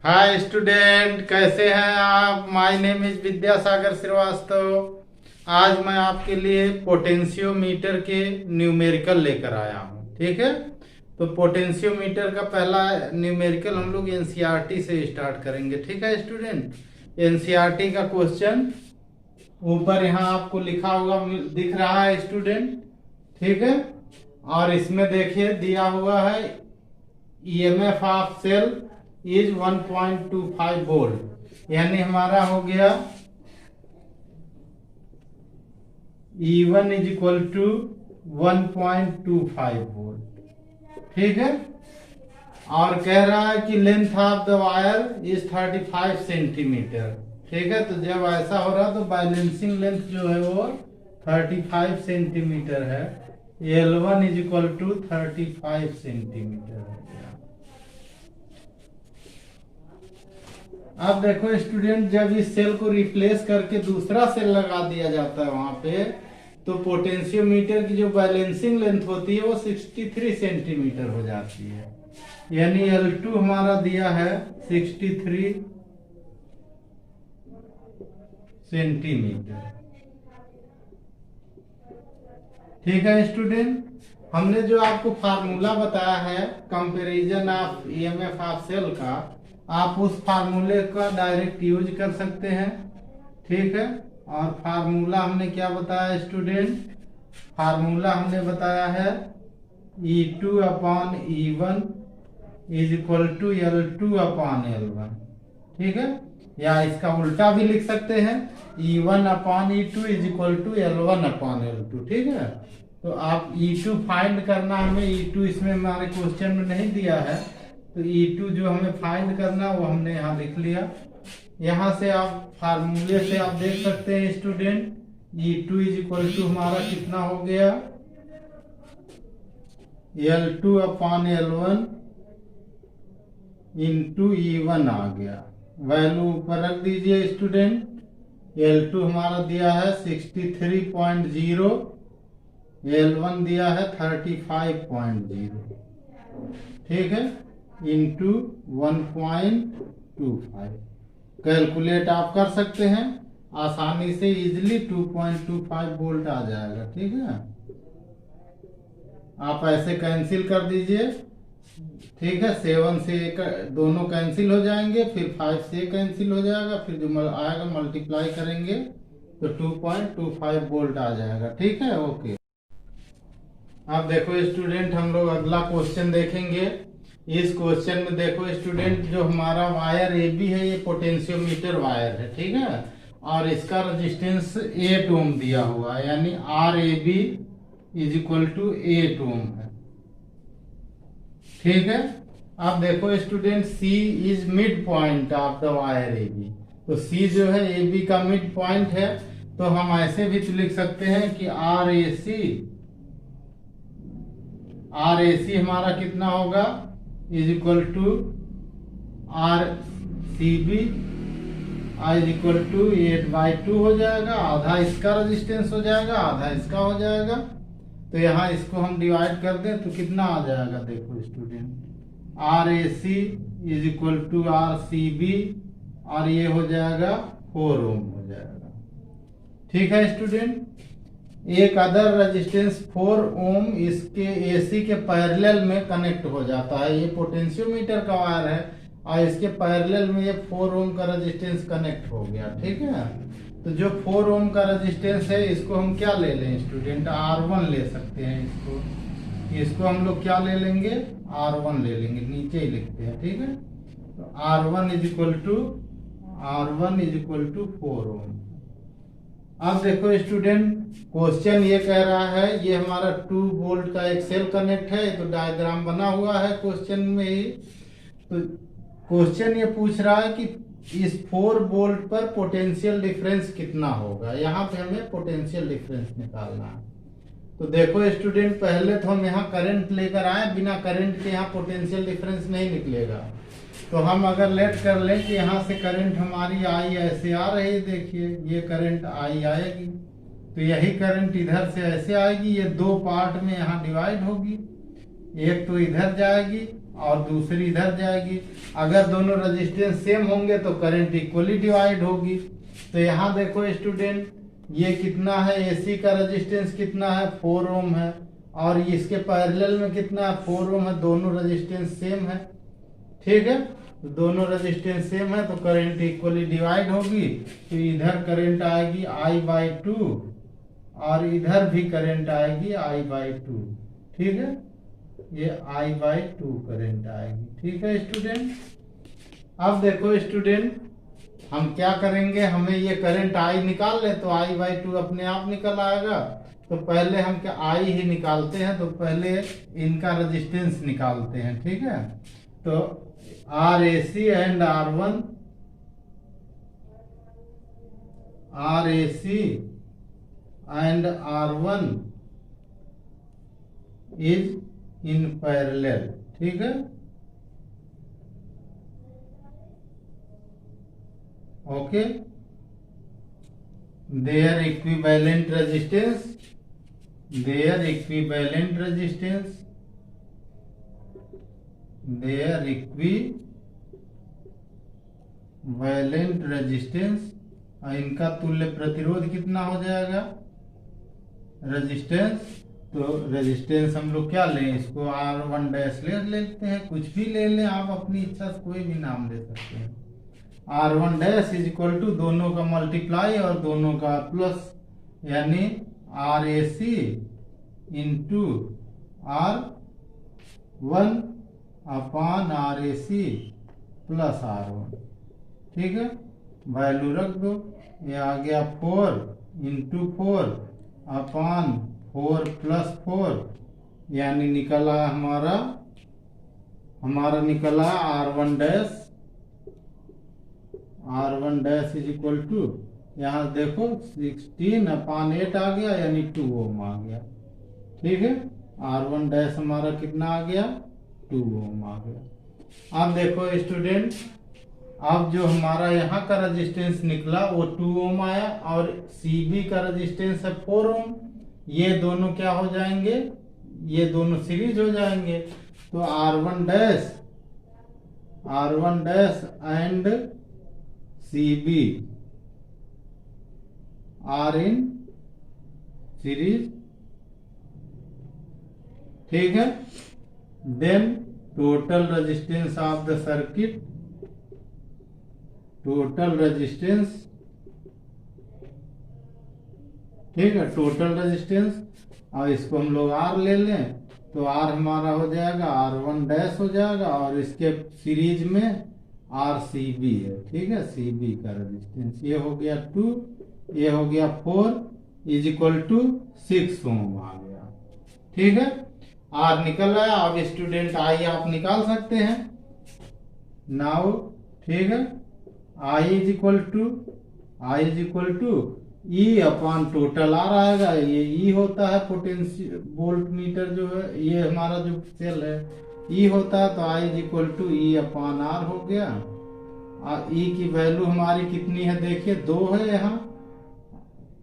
Hi student, कैसे हैं आप। My name is Vidyasagar Srivastava. आज मैं आपके लिए पोटेंशियोमीटर के न्यूमेरिकल लेकर आया हूँ। ठीक है, तो पोटेंशियोमीटर का पहला न्यूमेरिकल हम लोग एनसीईआरटी से स्टार्ट करेंगे। ठीक है स्टूडेंट, एनसीईआरटी का क्वेश्चन ऊपर यहाँ आपको लिखा हुआ दिख रहा है स्टूडेंट। ठीक है, और इसमें देखिए दिया हुआ है EMF of cell is 1.25 volt, यानी हमारा हो गया E1 is equal to 1.25 volt. ठीक है, और कह रहा है कि length of the wire is 35 centimetre. ठीक है, तो जब ऐसा हो रहा तो बैलेंसिंग लेंथ जो है वो 35 सेंटीमीटर है। L1 is equal to 35 centimetre है। अब देखो स्टूडेंट, जब इस सेल को रिप्लेस करके दूसरा सेल लगा दिया जाता है वहां पे, तो पोटेंशियोमीटर की जो बैलेंसिंग लेंथ होती है वो 63 सेंटीमीटर हो जाती है। यानी L2 हमारा दिया है 63 सेंटीमीटर। ठीक है स्टूडेंट, हमने जो आपको फार्मूला बताया है comparison of EMF of cell का, आप उस फार्मूले का डायरेक्ट यूज कर सकते हैं। ठीक है, और फार्मूला हमने क्या बताया स्टूडेंट, फार्मूला हमने बताया है E2 upon E1 is equal to L2 upon L1। ठीक है, या इसका उल्टा भी लिख सकते हैं, E1 upon E2 is equal to L1 upon L2। ठीक है, तो आप E2 फाइंड करना, हमें E2 इसमें हमारे क्वेश्चन में नहीं दिया है, तो E2 जो हमें फाइंड करना वो हमने यहाँ लिख लिया। यहाँ से आप फार्मूले से आप देख सकते हैं student, E2 is equal to हमारा कितना हो गया, L2 upon L1 into E1 आ गया। वैल्यू ऊपर रख दीजिए स्टूडेंट। L2 हमारा दिया है 63.0, L1 दिया है 35.0। ठीक है, इंटू 1.25। कैलकुलेट आप कर सकते हैं आसानी से, इजिली 2.25 वोल्ट आ जाएगा। ठीक है, आप ऐसे कैंसिल कर दीजिए। ठीक है, 7 से दोनों कैंसिल हो जाएंगे, फिर 5 से कैंसिल हो जाएगा, फिर जो आएगा मल्टीप्लाई करेंगे तो 2.25 वोल्ट आ जाएगा। ठीक है, ओके। अब देखो स्टूडेंट, हम लोग अगला क्वेश्चन देखेंगे। इस क्वेश्चन में देखो स्टूडेंट, जो हमारा वायर ए बी है ये पोटेंशियोमीटर वायर है। ठीक है, और इसका रेजिस्टेंस 8 ओम दिया हुआ है, यानी R A B is equal to 8 ohm है। ठीक है, अब देखो student, C is mid point of the wire A B, तो सी जो है ए बी का मिड पॉइंट है, तो हम ऐसे भी तो लिख सकते हैं कि आर ए सी हमारा कितना होगा, is equal to R C B is equal to 8/2 हो जाएगा। आधा इसका रेजिस्टेंस हो जाएगा, आधा इसका हो जाएगा, तो यहाँ इसको हम डिवाइड कर दें तो कितना आ जाएगा, देखो student, R A C is equal to R C B, और ये हो जाएगा 4 ओम हो जाएगा। ठीक है स्टूडेंट, एक अदर रेजिस्टेंस 4 ओम इसके एसी के पैरेलल में कनेक्ट हो जाता है। ये पोटेंशियोमीटर का वायर है और इसके पैरेलल में ये 4 ओम का रेजिस्टेंस कनेक्ट हो गया। ठीक है, तो जो 4 ओम का रेजिस्टेंस है इसको हम क्या ले लें स्टूडेंट, R1 ले सकते हैं। इसको हम लोग क्या ले लेंगे, R1 ले लेंगे, नीचे ही लिखते हैं। ठीक है, तो R1 इज इक्वल टू 4 ओम। अब देखो स्टूडेंट, क्वेश्चन ये कह रहा है, ये हमारा 2 वोल्ट का एक सेल कनेक्ट है, तो डायग्राम बना हुआ है क्वेश्चन में ही। तो क्वेश्चन ये पूछ रहा है कि इस 4 वोल्ट पर पोटेंशियल डिफरेंस कितना होगा। यहाँ पे हमें पोटेंशियल डिफरेंस निकालना है। तो देखो स्टूडेंट, पहले तो हम यहाँ करंट लेकर आए, बिना करंट के यहाँ पोटेंशियल डिफरेंस नहीं निकलेगा। तो हम अगर लेट कर लें कि यहाँ से करंट हमारी आई ऐसे आ रही है, देखिए ये करंट आई आएगी, तो यही करंट इधर से ऐसे आएगी, ये 2 पार्ट में यहाँ डिवाइड होगी। एक तो इधर जाएगी और दूसरी इधर जाएगी। अगर दोनों रेजिस्टेंस सेम होंगे तो करंट इक्वली डिवाइड होगी। तो यहाँ देखो स्टूडेंट, ये कितना है, एसी का रेजिस्टेंस कितना है, 4 ओम है, और इसके पैरेलल में कितना है, 4 ओम है। दोनों रेजिस्टेंस सेम है, ठीक है। तो दोनों रेजिस्टेंस सेम है तो करंट इक्वली डिवाइड होगी। तो इधर करंट आएगी I/2 और इधर भी करंट आएगी I/2, ठीक है। ये I/2 करंट आएगी, ठीक है स्टूडेंट। अब देखो स्टूडेंट, हम क्या करेंगे, हमें ये करंट I निकाल ले तो I/2 अपने आप निकल आएगा। तो पहले हम क्या I ही निकालते हैं, तो पहले इनका रेजिस्टेंस निकालते हैं, ठीक है। तो RAC and R1, RAC and R1 is in parallel, ठीक है। Okay, their equivalent resistance, their equivalent resistance, their equivalent resistance, और इनका तुल्य प्रतिरोध कितना हो जाएगा, रेजिस्टेंस। तो रेजिस्टेंस हम लोग क्या लें, इसको R1 डैश ले लेते हैं, कुछ भी ले लें आप, अपनी इच्छा से कोई भी नाम दे सकते हैं। R1 dash is equal to दोनों का मल्टीप्लाई और दोनों का प्लस, यानी RAC इंटू R1 अपान RAC प्लस R1, ठीक है। वैल्यू रख दो, ये आ गया 4 इंटू 4 अपान 4 प्लस 4, यानी निकला हमारा निकला R1 dash is equal to, यहाँ देखो 16 अपान 8 आ गया, यानी 2 ओम आ गया, ठीक है। R1 डैश हमारा कितना आ गया, 2 ओम आ गया। अब देखो स्टूडेंट, अब जो हमारा यहाँ का रेजिस्टेंस निकला वो 2 ओम आया, और CB का रेजिस्टेंस है 4 ओम। ये दोनों क्या हो जाएंगे, ये दोनों सीरीज हो जाएंगे। तो R1 dash and CB are in series, ठीक है। Then total resistance of the circuit, total resistance, ठीक है, टोटल रेजिस्टेंस। और इसको हम लोग R ले लें तो R हमारा हो जाएगा R1 डैश हो जाएगा, और इसके सीरीज में RCB है, ठीक है। CB का रेजिस्टेंस ये हो गया 2, ये हो गया 4 इज इक्वल टू 6 ओम आ गया, ठीक है। R निकल आया। अब स्टूडेंट I आप निकाल सकते हैं नाउ, ठीक है। I is equal to E upon total R आएगा। ये E होता है पोटेंशियल वोल्ट मीटर जो है, ये हमारा जो सेल है E होता है, तो I is equal to E upon R हो गया। और E की वैल्यू हमारी कितनी है, देखिए 2 है यहाँ,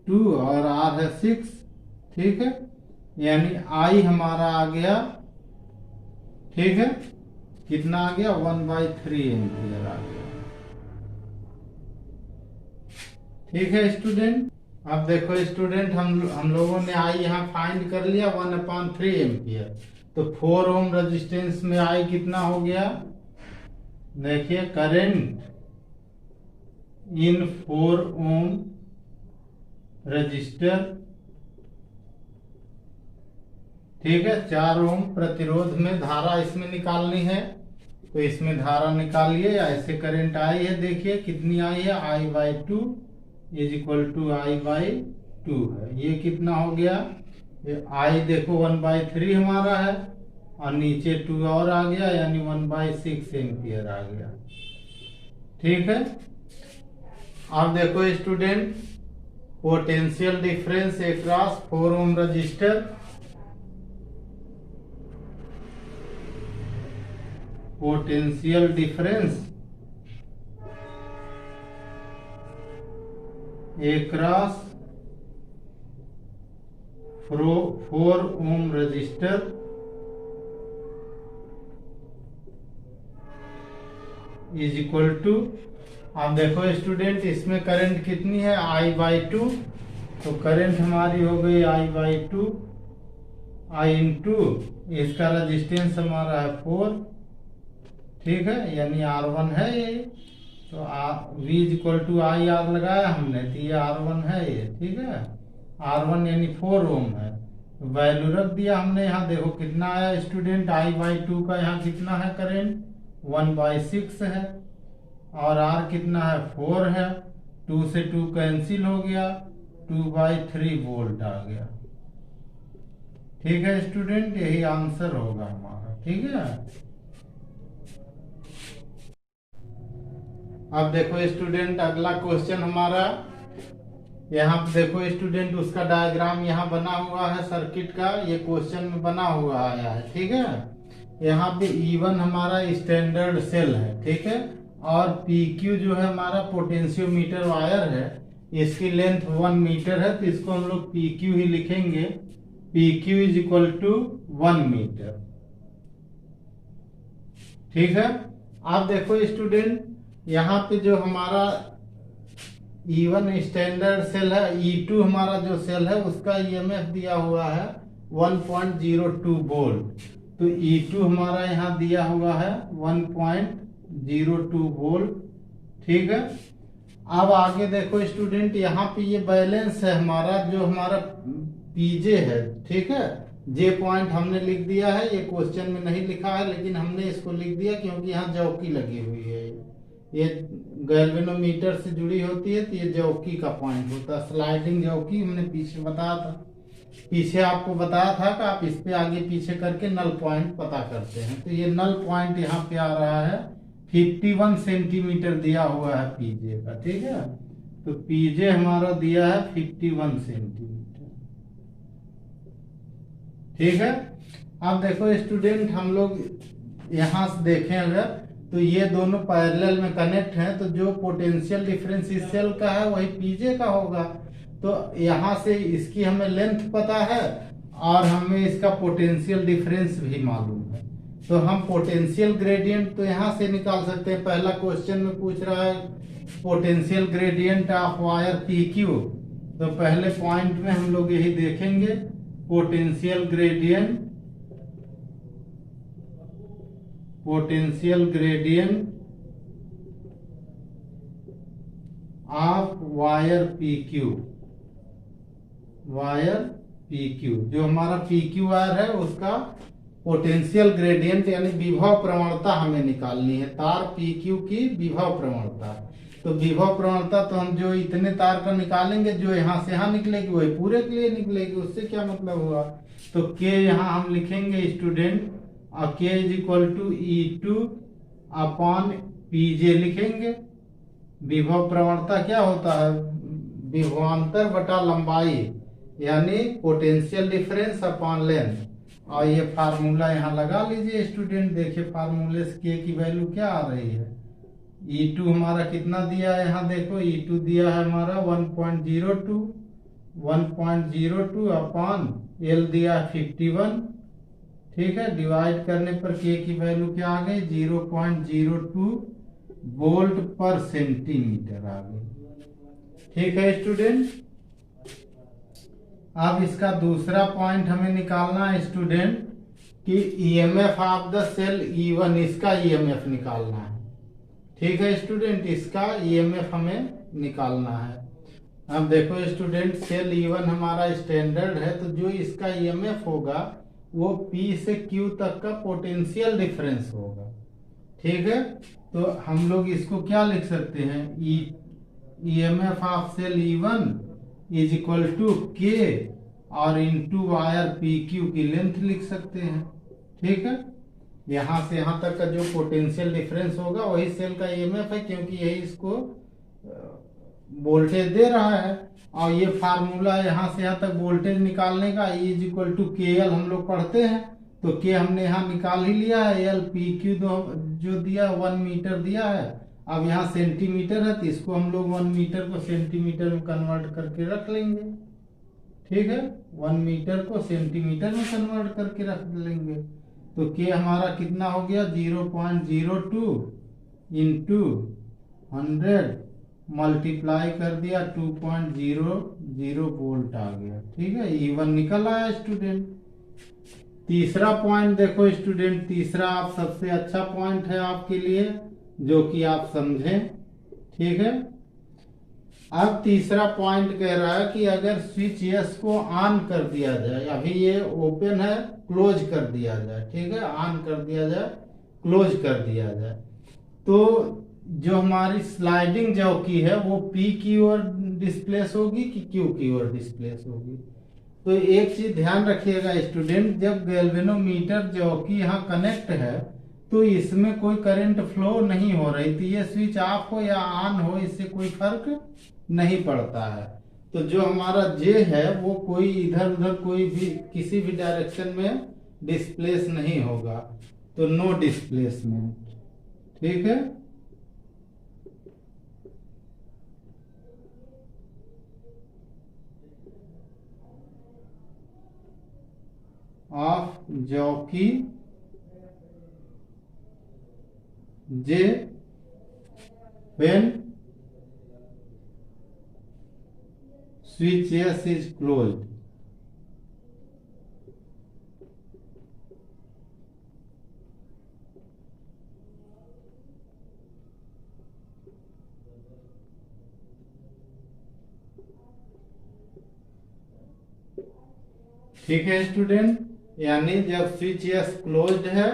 2 और R है 6, ठीक है। यानी I हमारा आ गया, ठीक है, कितना आ गया, 1/3 एम्पियर आ गया, ठीक है स्टूडेंट। अब देखो स्टूडेंट, हम लोगों ने I यहाँ फाइंड कर लिया 1/3 एम्पियर। तो 4 ओम रेजिस्टेंस में I कितना हो गया, देखिए करंट इन 4 ओम रजिस्टर, ठीक है। 4 ओम प्रतिरोध में धारा इसमें निकालनी है, तो इसमें धारा निकालिए। ऐसे करंट आई है, देखिए कितनी आई है, I/2 is equal to I/2 है। ये कितना हो गया, ये I देखो 1/3 हमारा है, और नीचे 2 और आ गया, यानी 1/6 एम्पियर आ गया, ठीक है। अब देखो student, potential difference across 4 ohm resistor, potential difference across 4 ohm resistor is equal to, अब देखो स्टूडेंट इसमें करंट कितनी है I/2, तो करंट हमारी हो गई I/2, I इंटू इसका रेजिस्टेंस हमारा है 4, ठीक है, यानी R1 है ये, तो V is equal to IR लगाया हमने, तो ये R1 है ये, ठीक है, R1 यानी 4 ओम है, तो वैल्यू रख दिया हमने यहाँ। देखो कितना आया स्टूडेंट, I/2 का यहाँ कितना है करंट 1/6 है, और R कितना है 4 है, 2 से 2 कैंसिल हो गया, 2/3 वोल्ट आ गया। ठीक है स्टूडेंट, यही आंसर होगा हमारा, ठीक है। अब देखो स्टूडेंट अगला क्वेश्चन हमारा, यहाँ पे देखो स्टूडेंट उसका डायग्राम यहाँ बना हुआ है सर्किट का, ये क्वेश्चन में बना हुआ आया है, ठीक है। यहाँ पे E1 हमारा स्टैंडर्ड सेल है, ठीक है, और PQ जो है हमारा पोटेंशियोमीटर वायर है, इसकी लेंथ 1 मीटर है, तो इसको हम लोग PQ ही लिखेंगे, PQ is equal to 1 metre, ठीक है। अब देखो स्टूडेंट यहाँ पे जो हमारा E1 स्टैंडर्ड सेल है, E2 हमारा जो सेल है उसका EMF दिया हुआ है 1.02 वोल्ट, तो E2 हमारा यहाँ दिया हुआ है 1.02 वोल्ट, ठीक है। अब आगे देखो स्टूडेंट यहाँ पे ये बैलेंस है हमारा, जो हमारा PJ है, ठीक है, J पॉइंट हमने लिख दिया है, ये क्वेश्चन में नहीं लिखा है लेकिन हमने इसको लिख दिया क्योंकि यहाँ जौकी लगी हुई है, ये गैल्वेनोमीटर से जुड़ी होती है, तो ये जौकी का पॉइंट होता है, स्लाइडिंग जौकी हमने पीछे बताया था, पीछे आपको बताया था कि आप इस पे आगे पीछे करके नल पॉइंट पता करते हैं, तो ये नल पॉइंट यहाँ पे आ रहा है 51 सेंटीमीटर दिया हुआ है PJ का, ठीक है, तो PJ हमारा दिया है 51 सेंटीमीटर, ठीक है। अब देखो स्टूडेंट हम लोग यहाँ से देखें अगर, तो ये दोनों पैरेलल में कनेक्ट हैं, तो जो पोटेंशियल डिफरेंस इस सेल का है वही PJ का होगा, तो यहाँ से इसकी हमें लेंथ पता है और हमें इसका पोटेंशियल डिफरेंस भी मालूम है, तो हम पोटेंशियल ग्रेडियंट तो यहाँ से निकाल सकते हैं। पहला क्वेश्चन में पूछ रहा है potential gradient of wire PQ, तो पहले पॉइंट में हम लोग यही देखेंगे, potential gradient of wire PQ, जो हमारा PQ वायर है उसका पोटेंशियल ग्रेडियंट यानी विभव प्रवणता हमें निकालनी है, तार PQ की विभव प्रवणता, तो विभव प्रवणता तो हम जो इतने तार का निकालेंगे, जो यहाँ से यहाँ निकलेगी वही पूरे के लिए निकलेगी, उससे क्या मतलब हुआ, तो K यहाँ हम लिखेंगे स्टूडेंट, और K is equal to E2 upon PJ लिखेंगे। विभव प्रवणता क्या होता है, विभवांतर बटा लंबाई, यानी पोटेंशियल डिफरेंस अपॉन लेंथ, और ये फार्मूला यहाँ लगा लीजिए स्टूडेंट, देखिए फार्मूले से K की वैल्यू क्या आ रही है, E2 हमारा कितना दिया है, यहाँ देखो E2 दिया है हमारा 1.02 अपॉन L दिया है 51, ठीक है, डिवाइड करने पर K की वैल्यू क्या आ गई 0.02 वोल्ट पर सेंटीमीटर आ गई, ठीक है स्टूडेंट। अब इसका दूसरा पॉइंट हमें निकालना है स्टूडेंट कि EMF of the cell E1, इसका EMF निकालना है, ठीक है स्टूडेंट, इसका EMF हमें निकालना है। अब देखो स्टूडेंट सेल E1 हमारा स्टैंडर्ड है, तो जो इसका EMF होगा वो P से Q तक का पोटेंशियल डिफरेंस होगा, ठीक है, तो हम लोग इसको क्या लिख सकते हैं, EMF of cell E1 is equal to K और इंटू वायर PQ की लेंथ लिख सकते हैं, ठीक है, यहाँ से यहाँ तक का जो पोटेंशियल डिफरेंस होगा वही सेल का EMF है, क्योंकि यही इसको वोल्टेज दे रहा है, और ये फार्मूला यहाँ से यहाँ तक वोल्टेज निकालने का E is equal to KL हम लोग पढ़ते हैं, तो K हमने यहाँ निकाल ही लिया है, L PQ जो दिया 1 मीटर दिया है, अब यहाँ सेंटीमीटर है तो इसको हम लोग 1 मीटर को सेंटीमीटर में कन्वर्ट करके रख लेंगे, ठीक है, 1 मीटर को सेंटीमीटर में कन्वर्ट करके रख लेंगे, तो K हमारा कितना हो गया 0.02 इंटू 100 मल्टीप्लाई कर दिया 2.00 वोल्ट आ गया। ठीक है, E1 निकल आया स्टूडेंट। तीसरा पॉइंट देखो स्टूडेंट, तीसरा आप सबसे अच्छा पॉइंट है आपके लिए जो कि आप समझें। ठीक है, अब तीसरा पॉइंट कह रहा है कि अगर स्विच एस को ऑन कर दिया जाए, अभी ये ओपन है, क्लोज कर दिया जाए। ठीक है, ऑन कर दिया जाए, क्लोज कर दिया जाए, तो जो हमारी स्लाइडिंग चौकी है वो पी की ओर डिस्प्लेस होगी कि क्यू की ओर डिस्प्लेस होगी। तो एक चीज ध्यान रखिएगा स्टूडेंट, जब गैल्वेनोमीटर चौकी यहाँ कनेक्ट है तो इसमें कोई करंट फ्लो नहीं हो रही थी, ये स्विच ऑफ हो या ऑन हो इससे कोई फर्क नहीं पड़ता है। तो जो हमारा जे है वो कोई इधर उधर कोई भी किसी भी डायरेक्शन में डिस्प्लेस नहीं होगा, तो नो डिस्प्लेसमेंट। ठीक है, off jockey J when switch S is closed। ठीक है स्टूडेंट, यानी जब स्विच एस क्लोज्ड है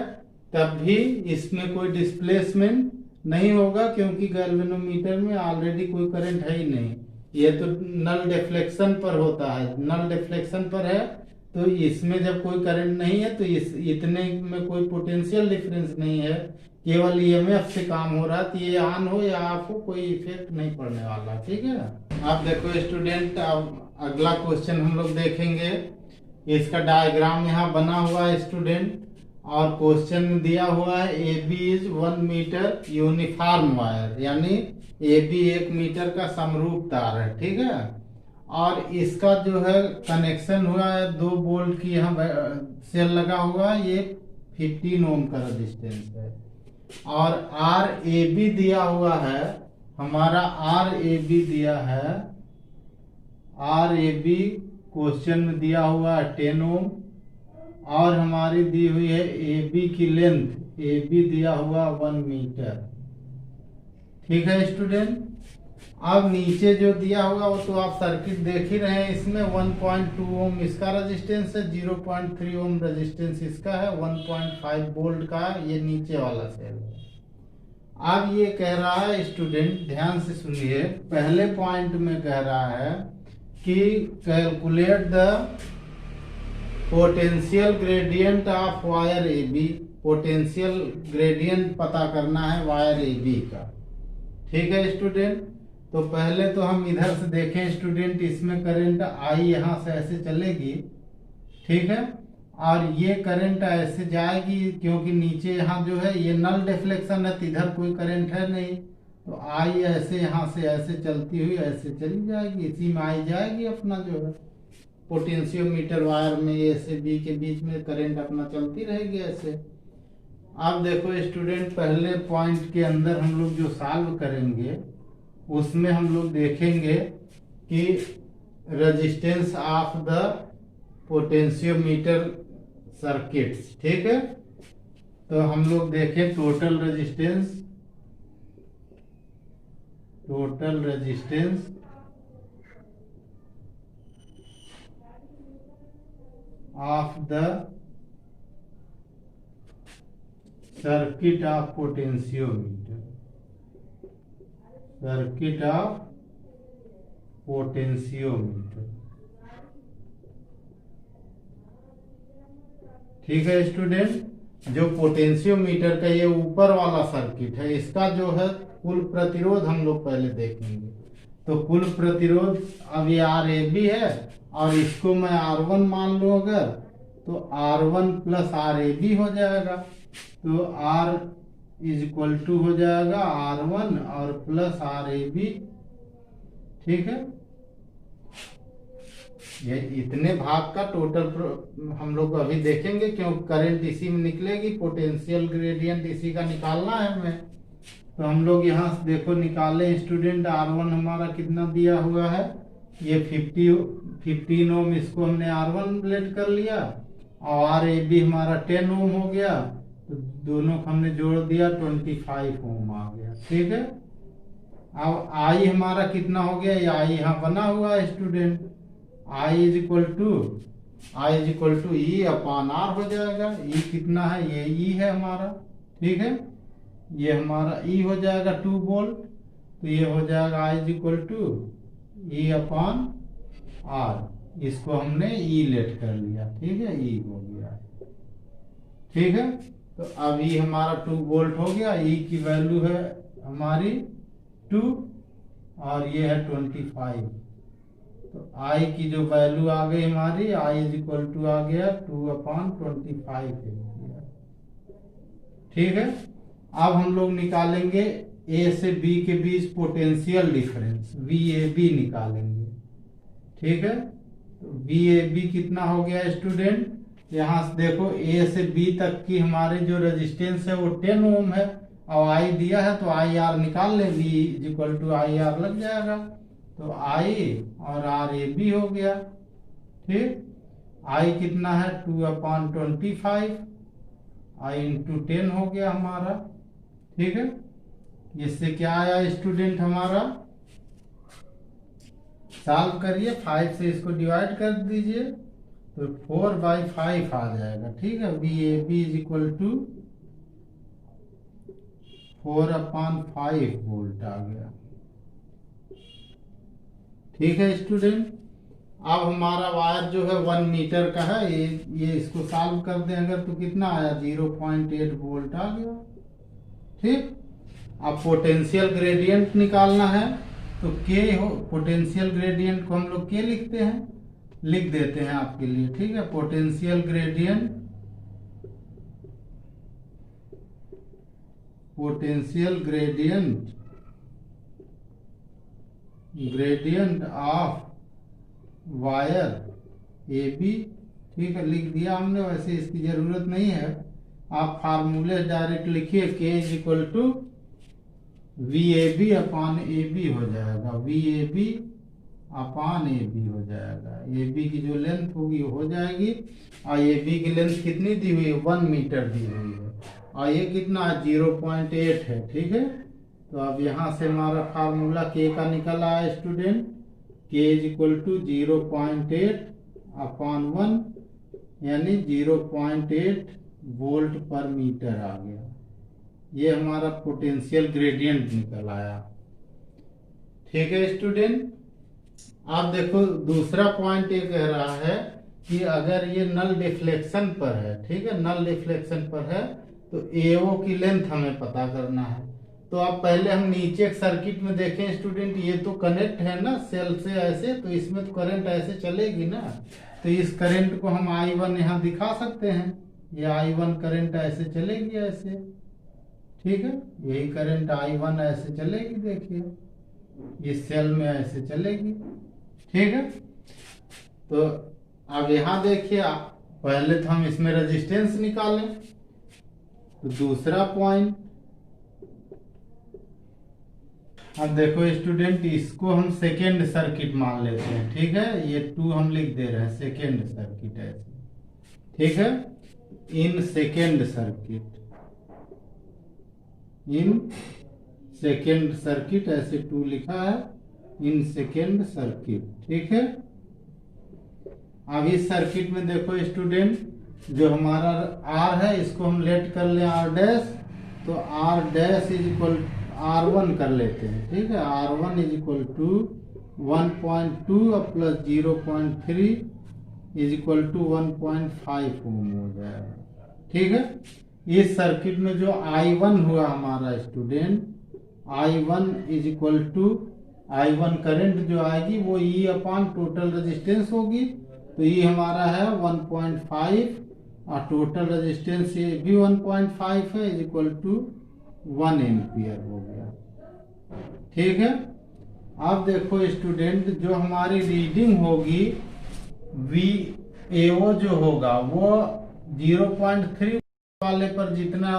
तब भी इसमें कोई डिस्प्लेसमेंट नहीं होगा, क्योंकि गैल्वेनोमीटर में ऑलरेडी कोई करंट है ही नहीं। ये तो नल डिफ्लेक्शन पर होता है, नल डिफ्लेक्शन पर है, तो इसमें जब कोई करंट नहीं है तो इतने में कोई पोटेंशियल डिफरेंस नहीं है, केवल ईएमएफ से काम हो रहा है। तो ये ऑन हो या ऑफ हो कोई इफेक्ट नहीं पड़ने वाला। ठीक है, आप देखो स्टूडेंट, अब अगला क्वेश्चन हम लोग देखेंगे। इसका डायग्राम यहाँ बना हुआ है स्टूडेंट, और क्वेश्चन में दिया हुआ है A B is 1 metre uniform wire, यानी ए बी 1 मीटर का समरूप तार है। ठीक है, और इसका जो है कनेक्शन हुआ है 2 वोल्ट की यहाँ सेल लगा हुआ है, ये 15 ओम का रेजिस्टेंस है। और आर ए बी दिया हुआ है, हमारा आर ए बी दिया है, आर ए बी क्वेश्चन में दिया हुआ है 10 ओम, और हमारी दी हुई है ए बी की लेंथ, ए बी दिया हुआ 1 मीटर। ठीक है स्टूडेंट, अब नीचे जो दिया होगा वो तो आप सर्किट देख ही रहे हैं, इसमें 1.2 ओम इसका रेजिस्टेंस है, 0.3 ओम रेजिस्टेंस इसका है, 1.5 वोल्ट का ये नीचे वाला सेल है। अब ये कह रहा है स्टूडेंट, ध्यान से सुनिए, पहले पॉइंट में कह रहा है कि calculate the potential gradient of wire A B, potential gradient पता करना है वायर ए बी का। ठीक है स्टूडेंट, तो पहले तो हम इधर से देखें स्टूडेंट, इसमें करंट आई यहाँ से ऐसे चलेगी। ठीक है, और ये करंट ऐसे जाएगी क्योंकि नीचे यहाँ जो है ये नल डिफ्लेक्शन है, तो इधर कोई करंट है नहीं, तो आई ऐसे यहाँ से ऐसे चलती हुई ऐसे चली जाएगी, इसी में आई जाएगी अपना जो है पोटेंशियोमीटर वायर में ए से बी के बीच में करंट अपना चलती रहेगी ऐसे। अब देखो स्टूडेंट, पहले पॉइंट के अंदर हम लोग जो सॉल्व करेंगे उसमें हम लोग देखेंगे कि resistance of the potentiometer circuits. ठीक है, तो हम लोग देखें total resistance, total resistance of the circuit of potentiometer, circuit of potentiometer। ठीक है स्टूडेंट, जो पोटेंशियोमीटर का ये ऊपर वाला सर्किट है, इसका जो है कुल प्रतिरोध हम लोग पहले देखेंगे। तो कुल प्रतिरोध अब ये आर ए बी है, और इसको मैं R1 मान लूँ अगर, तो R1 plus are A B हो जाएगा, तो R इज इक्वल टू हो जाएगा R1 और प्लस आर ए बी। ठीक है, ये इतने भाग का टोटल हम लोग अभी देखेंगे, क्योंकि करंट इसी में निकलेगी, पोटेंशियल ग्रेडियंट इसी का निकालना है हमें। तो हम लोग यहाँ से देखो निकाले स्टूडेंट, R1 हमारा कितना दिया हुआ है, ये 15 ओम, इसको हमने R1 लेट कर लिया, और RAB हमारा 10 ओम हो गया, तो दोनों को हमने जोड़ दिया, 25 ओम आ गया। ठीक है, अब I हमारा कितना हो गया, ये I यहाँ बना हुआ है student, I is equal to E upon R हो जाएगा। E कितना है, ये E है हमारा, ठीक है, ये हमारा E हो जाएगा 2 वोल्ट, तो ये हो जाएगा I is equal to E upon R, इसको हमने E लेट कर लिया। ठीक है, E हो गया। ठीक है, तो अब E हमारा 2 वोल्ट हो गया, E की वैल्यू है हमारी 2 और ये है 25, तो I की जो वैल्यू आ गई हमारी, I इज इक्वल टू आ गया 2 अपान 25। ठीक है, अब हम लोग निकालेंगे A से B के बीच पोटेंशियल डिफरेंस, VAB निकालेंगे। ठीक है, तो VAB कितना हो गया स्टूडेंट, यहाँ से देखो A से B तक की हमारे जो रेजिस्टेंस है वो 10 ओम है, और I दिया है तो IR निकाल ले, V is equal to IR लग जाएगा, तो I और RAB हो गया। ठीक, I कितना है 2 अपान 25, I इंटू 10 हो गया हमारा। ठीक है, इससे क्या आया स्टूडेंट हमारा, सॉल्व करिए, 5 से इसको डिवाइड कर दीजिए, तो 4/5 आ जाएगा। ठीक है, VAB is equal to 4/5 volt आ गया। ठीक है स्टूडेंट, अब हमारा वायर जो है 1 मीटर का है, ये इसको सॉल्व कर दें अगर, तो कितना आया, 0.8 वोल्ट आ गया। ठीक, अब पोटेंशियल ग्रेडियंट निकालना है, तो K हो, पोटेंशियल ग्रेडियंट को हम लोग K लिखते हैं, लिख देते हैं आपके लिए। ठीक है, potential gradient of wire AB। ठीक है, लिख दिया हमने, वैसे इसकी जरूरत नहीं है, आप फार्मूले डायरेक्ट लिखिए, K is equal to VAB upon AB हो जाएगा, VAB अपान AB हो जाएगा। AB की जो लेंथ होगी वो हो जाएगी, और AB की लेंथ कितनी दी हुई है, 1 मीटर दी हुई है, और ये कितना है, 0.8 है। ठीक है, तो अब यहाँ से हमारा फार्मूला K का निकल आया student, K is equal to 0.8 upon 1, यानी 0.8 वोल्ट पर मीटर आ गया। ये हमारा पोटेंशियल ग्रेडियंट निकल आया। ठीक है स्टूडेंट, आप देखो दूसरा पॉइंट ये कह रहा है कि अगर ये नल डिफ्लेक्शन पर है, ठीक है, नल डिफ्लेक्शन पर है, तो AO की लेंथ हमें पता करना है। तो आप पहले हम नीचे सर्किट में देखें स्टूडेंट, ये तो कनेक्ट है ना सेल से ऐसे, तो इसमें तो करंट ऐसे चलेगी ना, तो इस करंट को हम I1 यहाँ दिखा सकते हैं, ये I1 करंट ऐसे चलेगी ऐसे। ठीक है, यही करंट I1 ऐसे चलेगी, देखिए इस सेल में ऐसे चलेगी। ठीक है, तो अब यहाँ देखिए, पहले तो हम इसमें रेजिस्टेंस निकालें, तो दूसरा पॉइंट, अब देखो स्टूडेंट, इसको हम सेकेंड सर्किट मान लेते हैं। ठीक है, ये 2 हम लिख दे रहे हैं, सेकेंड सर्किट ऐसे। ठीक है, इन सेकेंड सर्किट ऐसे 2 लिखा है, इन सेकेंड सर्किट। ठीक है, अब इस सर्किट में देखो स्टूडेंट, जो हमारा R है इसको हम लेट कर लें R', तो R' इज इक्वल R1 कर लेते हैं। ठीक है, R1 is equal to 1.2 plus 0.3 is equal to 1.5 ohm हो जाएगा। ठीक है, इस सर्किट में जो I1 हुआ हमारा student, I1 is equal to, I1 current जो आएगी वो E अपान टोटल रेजिस्टेंस होगी, तो E हमारा है 1.5 और टोटल रेजिस्टेंस ये भी 1.5 है, इज इक्वल टू 1 एम्पियर हो गया। ठीक है, अब देखो स्टूडेंट, जो हमारी रीडिंग होगी VAO जो होगा वो 0.3 वाले पर जितना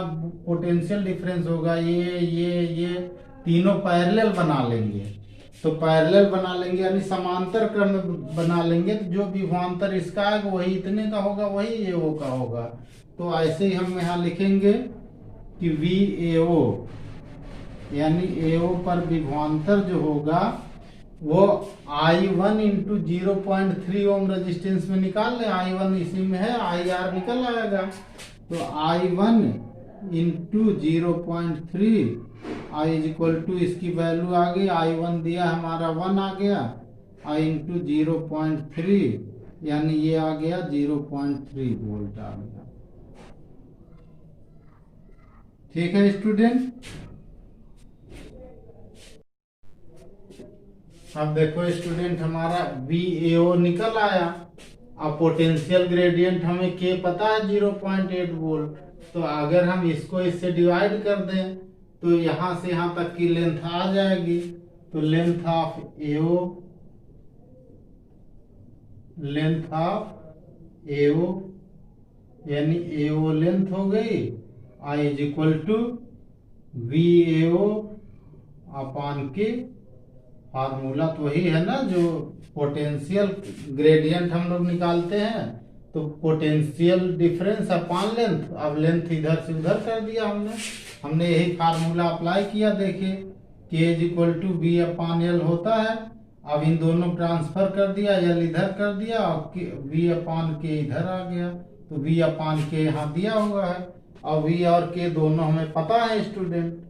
पोटेंशियल डिफरेंस होगा ये तीनों पैरेलल बना लेंगे। तो पैरेलल बना लेंगे यानी समांतर क्रम में बना लेंगे, तो जो विभवांतर इसका आएगा वही इतने का होगा, वही ए ओ का होगा। तो ऐसे ही हम यहाँ लिखेंगे कि वी ए ओ यानी ए ओ पर विभवांतर जो होगा वो I1 इंटू 0.3 ओम रेजिस्टेंस में निकाल ले। I1 इसी में है, IR निकल आएगा। तो I1 into 0.3 I is equal to इसकी वैल्यू आ गई, I1 दिया हमारा 1 आ गया, I इंटू 0.3 यानी ये आ गया 0.3 वोल्ट आ गया। ठीक है स्टूडेंट। अब देखो स्टूडेंट हमारा VAO निकल आया। अब पोटेंशियल ग्रेडियंट हमें के पता है 0.8 वोल्ट। तो अगर हम इसको इससे डिवाइड कर दें तो यहाँ से यहाँ तक की लेंथ आ जाएगी। तो लेंथ ऑफ AO यानी AO लेंथ हो गई, I is equal to VAO upon के फार्मूला तो वही है ना जो पोटेंशियल ग्रेडियंट हम लोग निकालते हैं। तो पोटेंशियल डिफरेंस अपॉन लेंथ, अब लेंथ इधर से उधर कर दिया हमने यही फार्मूला अप्लाई किया। देखिए K is equal to B upon L होता है। अब इन दोनों ट्रांसफर कर दिया, एल इधर कर दिया और वी अपॉन के इधर आ गया। तो वी अपॉन के यहाँ दिया हुआ है और वी और के दोनों हमें पता है स्टूडेंट।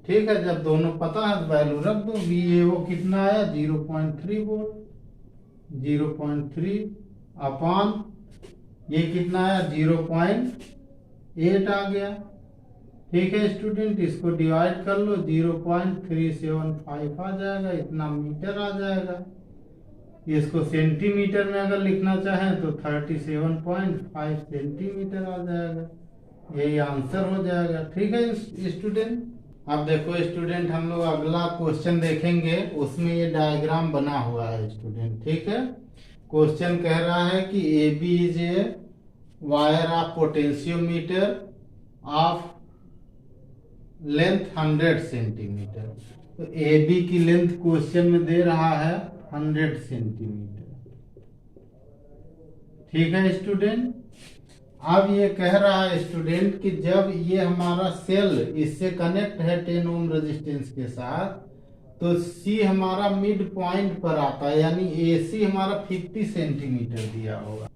ठीक है, जब दोनों पता है तो वैल्यू रख दो। VAO कितना आया 0.3 वोल्ट, 0.3 अपॉन ये कितना आया 0.8 आ गया। ठीक है स्टूडेंट, इसको डिवाइड कर लो, 0.375 आ जाएगा, इतना मीटर आ जाएगा। इसको सेंटीमीटर में अगर लिखना चाहें तो 37.5 सेंटीमीटर आ जाएगा। यही आंसर हो जाएगा। ठीक है स्टूडेंट। अब देखो स्टूडेंट हम लोग अगला क्वेश्चन देखेंगे, उसमें ये डायग्राम बना हुआ है स्टूडेंट। ठीक है, क्वेश्चन कह रहा है कि AB is a wire of potentiometer of length 100 centimetre. तो AB की लेंथ क्वेश्चन में दे रहा है 100 सेंटीमीटर। ठीक है स्टूडेंट। अब ये कह रहा है स्टूडेंट कि जब ये हमारा सेल इससे कनेक्ट है 10 ओम रेजिस्टेंस के साथ, तो C हमारा मिड पॉइंट पर आता है, यानी AC हमारा 50 सेंटीमीटर दिया होगा,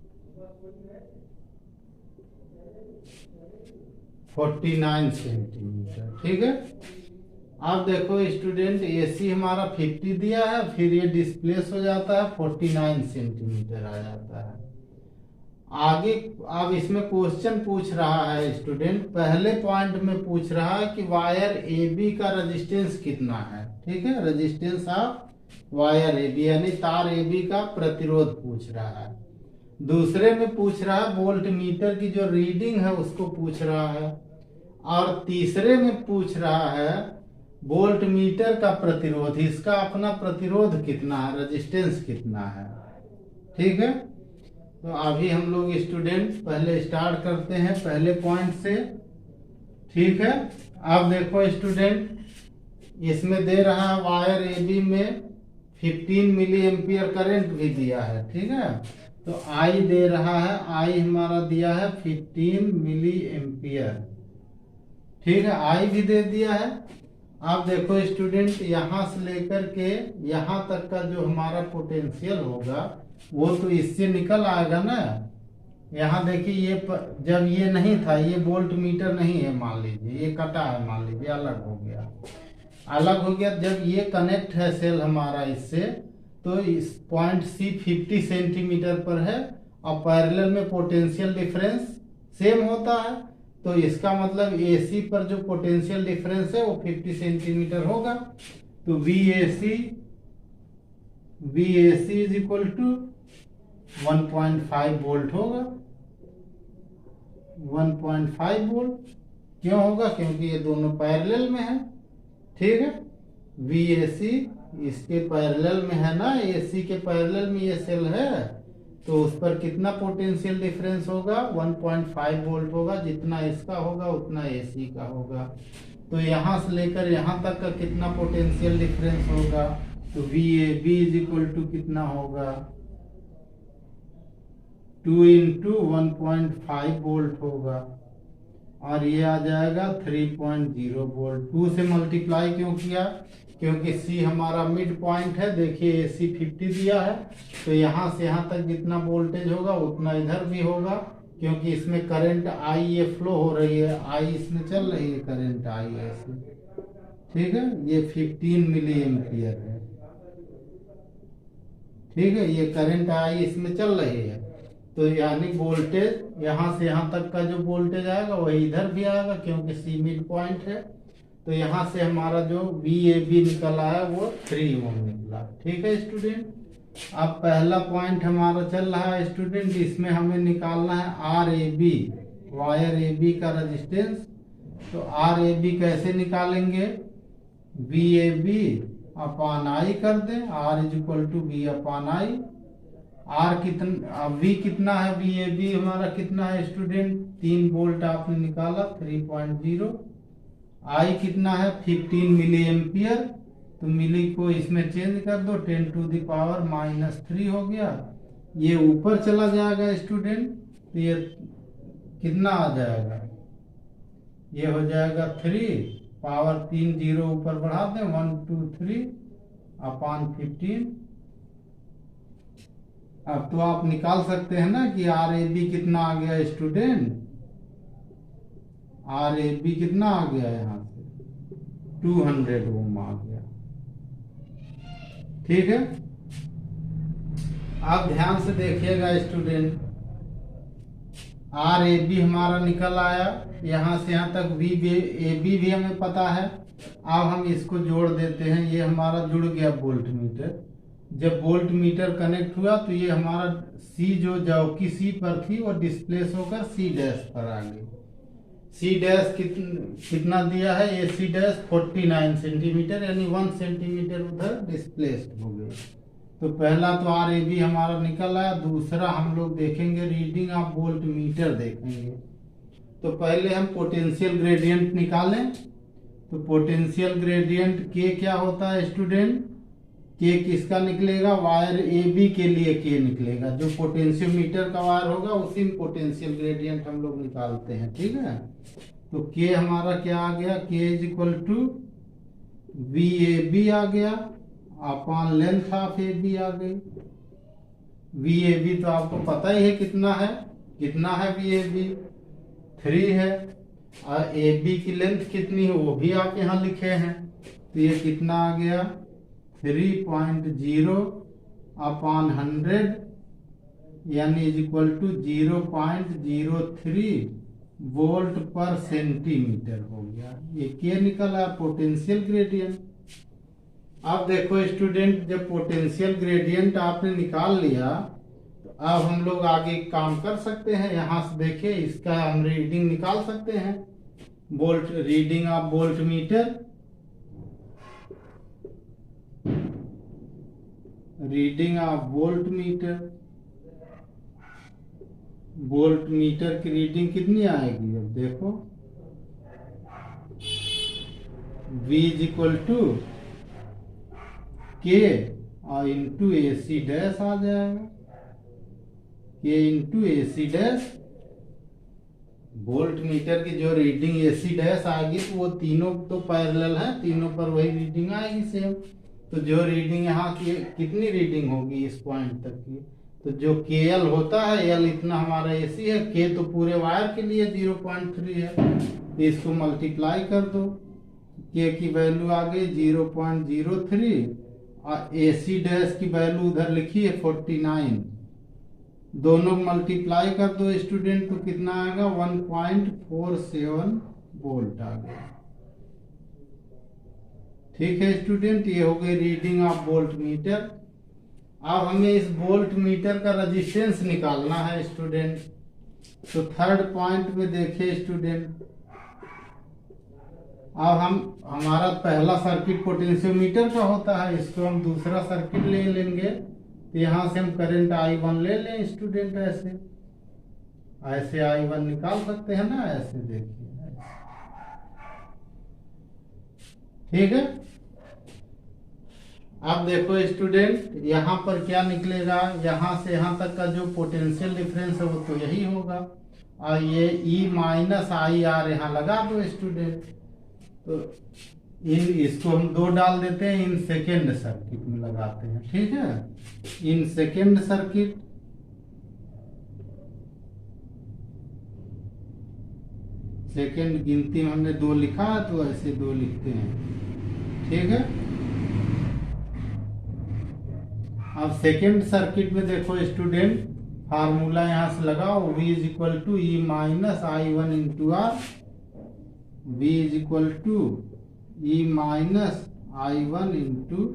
49 सेंटीमीटर। ठीक है, अब देखो स्टूडेंट AC हमारा 50 दिया है, फिर ये डिस्प्लेस हो जाता है 49 सेंटीमीटर आ जाता है। आगे अब इसमें क्वेश्चन पूछ रहा है स्टूडेंट, पहले पॉइंट में पूछ रहा है कि वायर AB का रेजिस्टेंस कितना है। ठीक है, रेजिस्टेंस ऑफ वायर AB यानी तार AB का प्रतिरोध पूछ रहा है। दूसरे में पूछ रहा है वोल्ट मीटर की जो रीडिंग है उसको पूछ रहा है, और तीसरे में पूछ रहा है वोल्ट मीटर का प्रतिरोध, इसका अपना प्रतिरोध कितना है, रेजिस्टेंस कितना है। ठीक है, तो अभी हम लोग स्टूडेंट पहले स्टार्ट करते हैं पहले पॉइंट से। ठीक है, अब देखो स्टूडेंट इसमें दे रहा है वायर AB में 15 मिली एम्पियर करंट भी दिया है। ठीक है, तो I दे रहा है, I हमारा दिया है 15 मिली एम्पियर। ठीक है, I भी दे दिया है। अब देखो स्टूडेंट यहाँ से लेकर के यहाँ तक का जो हमारा पोटेंशियल होगा वो तो इससे निकल आएगा ना। यहाँ देखिए ये जब ये नहीं था, ये वोल्ट मीटर नहीं है, मान लीजिए ये कटा है, मान लीजिए अलग हो गया। जब ये कनेक्ट है सेल हमारा इससे, तो इस पॉइंट C 50 सेंटीमीटर पर है और पैरेलल में पोटेंशियल डिफरेंस सेम होता है। तो इसका मतलब AC पर जो पोटेंशियल डिफरेंस है वो 50 सेंटीमीटर होगा। तो VAC is equal to 1.5 volt होगा। 1.5 वोल्ट क्यों होगा, क्योंकि ये दोनों पैरेलल में है। ठीक है, VAC इसके पैरेलल में है ना, AC के पैरेलल में ये सेल है, तो उस पर कितना पोटेंशियल डिफरेंस होगा, 1.5 वोल्ट होगा। जितना इसका होगा उतना एसी का होगा। तो यहाँ से लेकर यहाँ तक का कितना पोटेंशियल डिफरेंस होगा, तो V A B is equal to कितना होगा, 2 इंटू 1.5 वोल्ट होगा, और ये आ जाएगा 3.0 वोल्ट। 2 से मल्टीप्लाई क्यों किया, क्योंकि सी हमारा मिड पॉइंट है। देखिए एसी 50 दिया है, तो यहाँ से यहाँ तक जितना वोल्टेज होगा उतना इधर भी होगा, क्योंकि इसमें करंट आई ये फ्लो हो रही है, आई इसमें चल रही है, करंट आई ऐसे, ठीक है। ये 15 मिली एम्पियर है, ठीक है। ये करंट आई इसमें चल रही है, तो यानी वोल्टेज यहाँ से यहाँ तक का जो वोल्टेज आएगा वही इधर भी आएगा, क्योंकि सी मिड पॉइंट है। तो यहाँ से हमारा जो वी ए बी निकल आया वो 3 ओम निकला, ठीक है स्टूडेंट। अब पहला पॉइंट हमारा चल रहा है स्टूडेंट, इसमें हमें निकालना है R A B, wire A B का रेजिस्टेंस। तो आर ए बी कैसे निकालेंगे, V A B upon I कर दें, R is equal to V upon I. R कितना, वी कितना है, वी ए बी हमारा कितना है स्टूडेंट, 3 वोल्ट आपने निकाला 3.0। आई कितना है 15 मिली एम्पियर, तो मिली को इसमें चेंज कर दो, 10 टू द पावर -3 हो गया। ये ऊपर चला जाएगा स्टूडेंट, तो ये कितना आ जाएगा, ये हो जाएगा 3 पावर 3 जीरो ऊपर बढ़ा दें, 1 2 3 अपॉन 15। अब तो आप निकाल सकते हैं ना कि आर ए बी कितना आ गया स्टूडेंट, आर ए बी कितना आ गया, यहाँ से 200 ओम आ गया, ठीक है। आप ध्यान से देखिएगा स्टूडेंट, आर ए बी हमारा निकल आया, यहाँ से यहाँ तक वी ए बी भी हमें पता है। अब हम इसको जोड़ देते हैं, ये हमारा जुड़ गया वोल्ट मीटर। जब वोल्ट मीटर कनेक्ट हुआ तो ये हमारा सी जो जबकि सी पर थी वो डिस्प्लेस होकर सी डैश पर आ गई। सी डैश कितना दिया है, ये सी डैश 49 सेंटीमीटर, यानी 1 सेंटीमीटर उधर डिस्प्लेस्ड हो गई। तो पहला तो आर ए बी हमारा निकल आया। दूसरा हम लोग देखेंगे रीडिंग ऑफ वोल्ट मीटर देखेंगे। तो पहले हम पोटेंशियल ग्रेडियंट निकालें। तो पोटेंशियल ग्रेडियंट के क्या होता है स्टूडेंट, के किसका निकलेगा, वायर ए बी के लिए के निकलेगा। जो पोटेंशियोमीटर का वायर होगा उसी में पोटेंशियल ग्रेडियंट हम लोग निकालते हैं, ठीक है। तो के हमारा क्या आ गया, K is equal to V A B आ गया upon length of A B आ गई। वी ए बी तो आपको पता ही है कितना है, कितना है वी ए बी 3 है, और ए बी की लेंथ कितनी है वो भी आप यहाँ लिखे हैं। तो ये कितना आ गया 3.0 अपॉन 100, यानी इज इक्वल टू 0.03 वोल्ट पर सेंटीमीटर हो गया। ये क्या निकला, पोटेंशियल ग्रेडियंट। अब देखो स्टूडेंट, जब पोटेंशियल ग्रेडियंट आपने निकाल लिया तो अब हम लोग आगे काम कर सकते हैं। यहाँ से देखिए इसका हम रीडिंग निकाल सकते हैं, volt reading of volt meter. Reading of volt meter, volt meter की रीडिंग कितनी आएगी, अब देखो V इज इक्वल टू के और इंटू ए सी डैश आ जाएगा, के इंटू ए सी डैश। वोल्ट मीटर की जो रीडिंग ए सी डैश आएगी तो वो तीनों तो पैरेलल है, तीनों पर वही रीडिंग आएगी सेम। तो जो रीडिंग यहाँ की कितनी रीडिंग होगी इस पॉइंट तक की, तो जो के एल होता है, एल इतना हमारा एसी है, के तो पूरे वायर के लिए 0.3 है, तो इसको मल्टीप्लाई कर दो, के की वैल्यू आ गई 0.03 और एसी डैश की वैल्यू उधर लिखी है 49। दोनों मल्टीप्लाई कर दो स्टूडेंट, तो कितना आएगा 1.47 वोल्ट आ गया, ठीक है स्टूडेंट। ये हो गई रीडिंग ऑफ वोल्ट मीटर। अब हमें इस वोल्ट मीटर का रेजिस्टेंस निकालना है स्टूडेंट। तो थर्ड पॉइंट में देखिए स्टूडेंट, अब हमारा पहला सर्किट पोटेंशियोमीटर का होता है, इसको हम दूसरा सर्किट ले लेंगे तो यहाँ से हम करंट I1 ले लें स्टूडेंट, ऐसे ऐसे I1 निकाल सकते हैं ना, ऐसे देखिए, ठीक है। अब देखो स्टूडेंट, यहाँ पर क्या निकलेगा, यहाँ से यहाँ तक का जो पोटेंशियल डिफरेंस है वो तो यही होगा, और ये E माइनस आई आर यहाँ लगा दो स्टूडेंट। तो इसको हम 2 डाल देते हैं, इन सेकेंड सर्किट में लगाते हैं, ठीक है। इन सेकेंड सर्किट, सेकेंड गिनती में हमने 2 लिखा है तो ऐसे 2 लिखते हैं, ठीक है। अब सेकेंड सर्किट में देखो स्टूडेंट, फार्मूला यहाँ से लगाओ, V is equal to E minus I1 into R, V is equal to E minus I1 into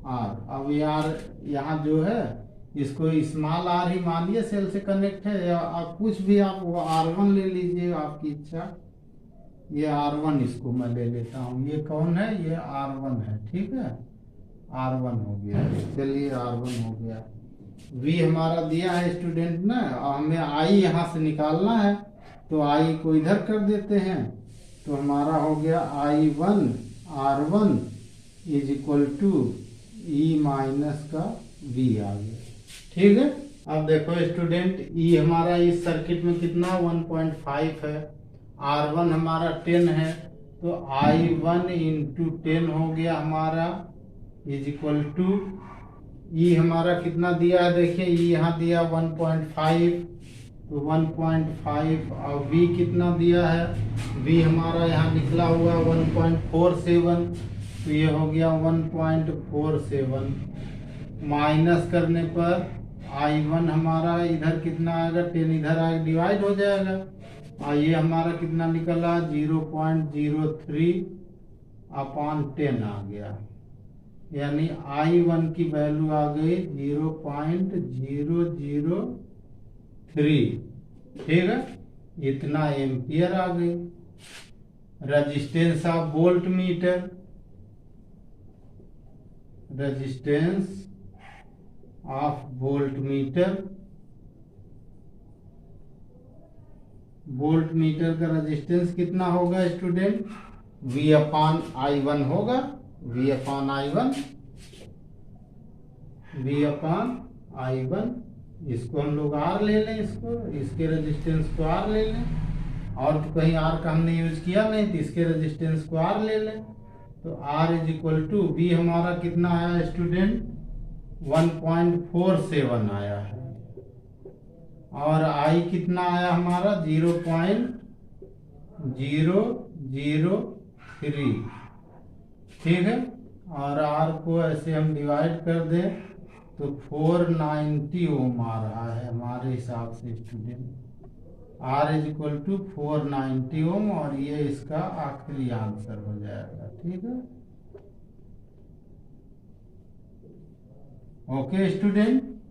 R. अब यार यहाँ जो है इसको स्मॉल आर ही मानिए, सेल से कनेक्ट है, या आप कुछ भी आप वो R1 ले लीजिए, आपकी इच्छा। ये R1 इसको मैं ले लेता हूँ, ये कौन है, ये R1 है, ठीक है। R1 हो गया, चलिए R1 हो गया। V हमारा दिया है स्टूडेंट ना, हमें I यहाँ से निकालना है, तो I को इधर कर देते हैं, तो हमारा हो गया I1 R1 is equal to E minus का V आ गया, ठीक है। अब देखो स्टूडेंट, E हमारा इस सर्किट में कितना 1.5 है, R1 हमारा 10 है, तो I1 इंटू 10 हो गया हमारा, इज इक्वल टू E हमारा कितना दिया है, देखिए E यहाँ दिया 1.5, तो 1.5, और V कितना दिया है, V हमारा यहाँ निकला हुआ 1.47, तो ये हो गया 1.47, माइनस करने पर I1 हमारा इधर कितना आएगा, 10 इधर आएगा, डिवाइड हो जाएगा, और ये हमारा कितना निकला 0.03 अपॉन 10 आ गया, यानी I1 की वैल्यू आ गई 0.003, ठीक है। इतना एम्पियर आ गई। Resistance of volt meter, resistance of volt meter, volt meter का रेजिस्टेंस कितना होगा स्टूडेंट, V अपॉन I1 होगा, V upon I1, V upon I1, इसको हम लोग R ले लें, इसको, इसके रेजिस्टेंस को R ले लें, और तो कहीं R का हमने यूज किया नहीं, तो इसके रेजिस्टेंस को R ले लें, तो R is equal to V हमारा कितना आया स्टूडेंट 1.47 आया है, और I कितना आया हमारा 0.003, ठीक है। और R को ऐसे हम डिवाइड कर दें तो 490 ओम आ रहा है हमारे हिसाब से student, R is equal to 490 ohm, और ये इसका आखिरी आंसर हो जाएगा, ठीक है। Okay student.